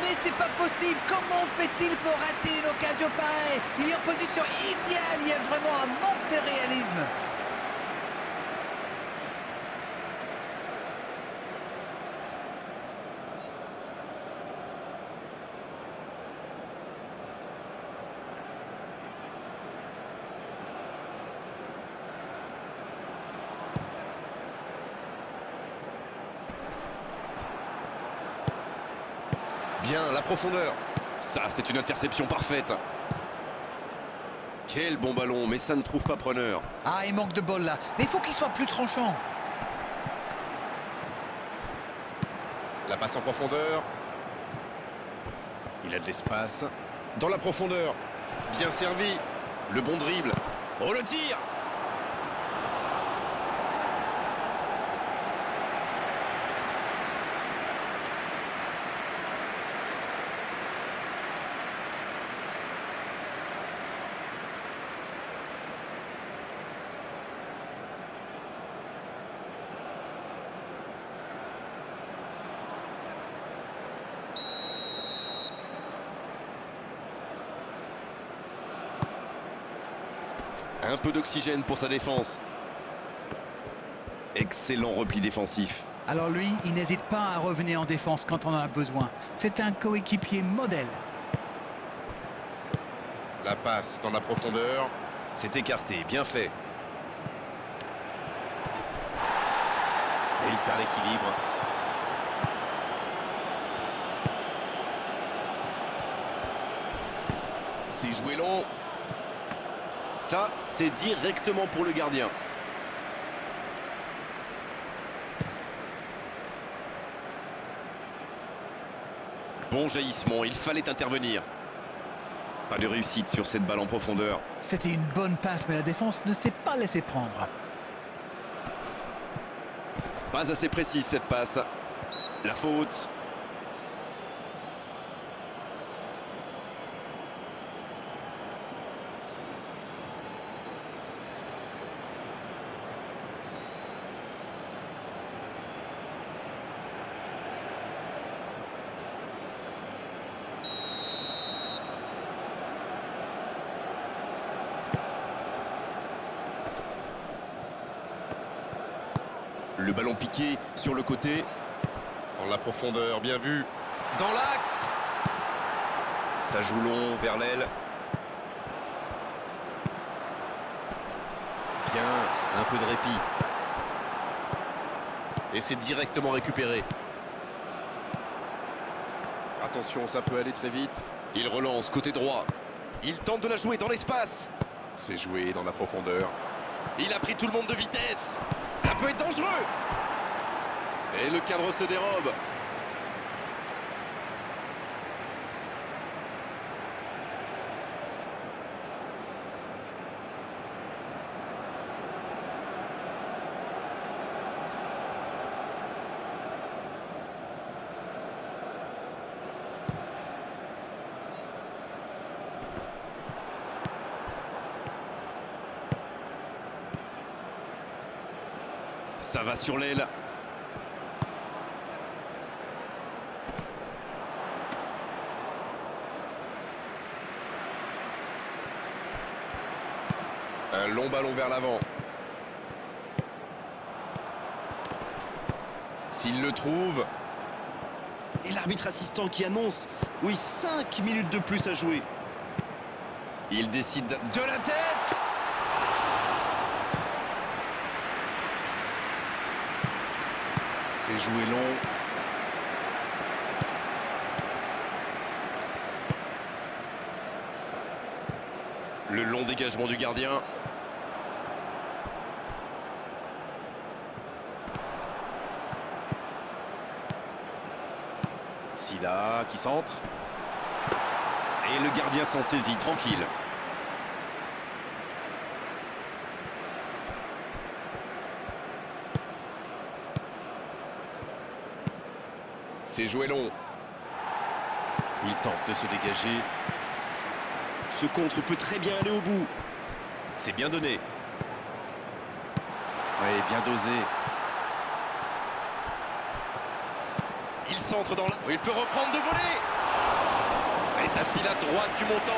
B: Mais c'est pas possible. Comment fait-il pour rater une occasion pareille? Il est en position idéale. Il y a vraiment un manque de réalisme.
C: Bien, la profondeur. Ça, c'est une interception parfaite. Quel bon ballon, mais ça ne trouve pas preneur.
B: Ah, il manque de bol là. Mais il faut qu'il soit plus tranchant.
C: La passe en profondeur. Il a de l'espace. Dans la profondeur. Bien servi. Le bon dribble. Oh, le tir! Un peu d'oxygène pour sa défense. Excellent repli défensif.
B: Alors lui, il n'hésite pas à revenir en défense quand on en a besoin. C'est un coéquipier modèle.
C: La passe dans la profondeur. C'est écarté, bien fait. Et il perd l'équilibre. C'est joué long. Ça, c'est directement pour le gardien. Bon jaillissement, il fallait intervenir. Pas de réussite sur cette balle en profondeur.
B: C'était une bonne passe, mais la défense ne s'est pas laissée prendre.
C: Pas assez précise cette passe. La faute. Le ballon piqué sur le côté. Dans la profondeur, bien vu. Dans l'axe. Ça joue long vers l'aile. Bien, un peu de répit. Et c'est directement récupéré. Attention, ça peut aller très vite. Il relance côté droit. Il tente de la jouer dans l'espace. C'est joué dans la profondeur. Il a pris tout le monde de vitesse. Ça peut être dangereux. Et le cadre se dérobe. Ça va sur l'aile. Un long ballon vers l'avant. S'il le trouve. Et l'arbitre assistant qui annonce, oui, 5 minutes de plus à jouer. Il décide de la tête. C'est joué long. Le long dégagement du gardien. Silla qui centre. Et le gardien s'en saisit, tranquille. C'est joué long. Il tente de se dégager. Ce contre peut très bien aller au bout. C'est bien donné. Oui, bien dosé. Il centre dans la... Il peut reprendre de voler. Et ça file à droite du montant.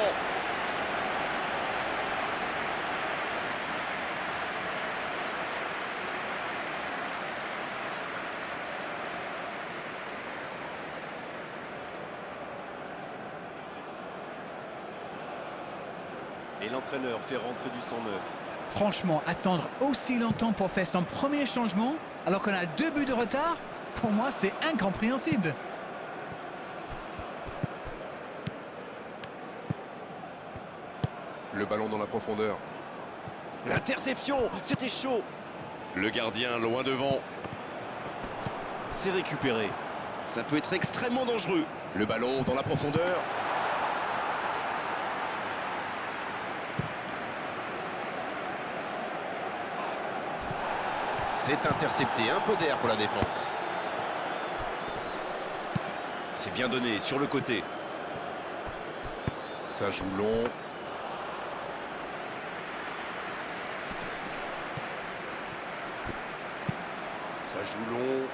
C: Et l'entraîneur fait rentrer du sang neuf.
B: Franchement, attendre aussi longtemps pour faire son premier changement, alors qu'on a 2 buts de retard, pour moi, c'est incompréhensible.
D: Le ballon dans la profondeur.
A: L'interception, c'était chaud.
C: Le gardien loin devant.
A: C'est récupéré. Ça peut être extrêmement dangereux.
D: Le ballon dans la profondeur.
A: C'est intercepté, un peu d'air pour la défense. C'est bien donné, sur le côté.
D: Ça joue long.
A: Ça joue long.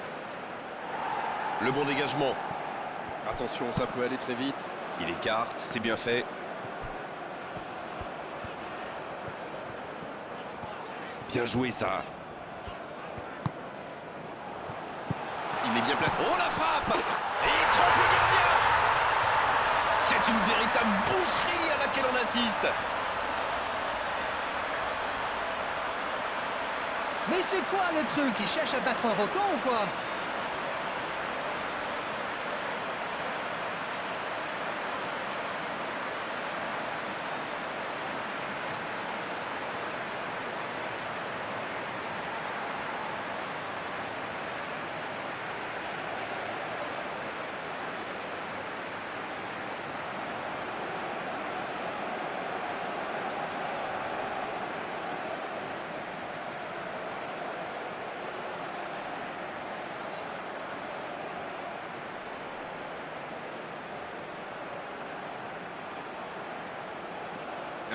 A: Le bon dégagement.
D: Attention, ça peut aller très vite.
A: Il écarte, c'est bien fait. Bien joué ça. Il est bien placé. Oh la frappe! Et il trompe le gardien! C'est une véritable boucherie à laquelle on assiste.
B: Mais c'est quoi le truc? Il cherche à battre un record ou quoi?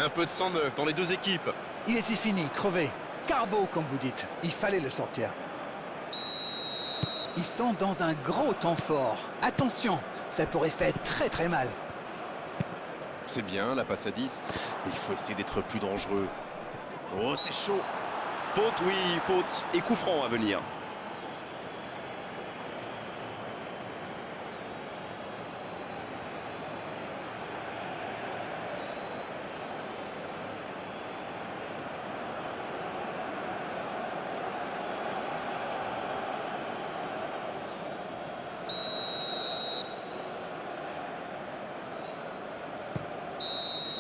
C: Un peu de sang neuf dans les deux équipes.
B: Il était fini, crevé. Carbo, comme vous dites. Il fallait le sortir. Ils sont dans un gros temps fort. Attention, ça pourrait faire très très mal.
D: C'est bien, la passe à 10. Mais il faut essayer d'être plus dangereux.
A: Oh, c'est chaud.
C: Faute, oui, faute. Et coup franc à venir.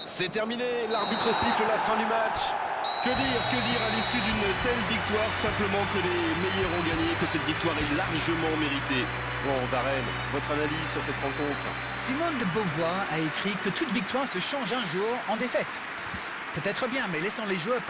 A: C'est terminé, l'arbitre siffle la fin du match.
D: Que dire à l'issue d'une telle victoire? Simplement que les meilleurs ont gagné, que cette victoire est largement méritée. Bon, Darren, votre analyse sur cette rencontre?
B: Simone de Beauvoir a écrit que toute victoire se change un jour en défaite. Peut-être bien, mais laissons les joueurs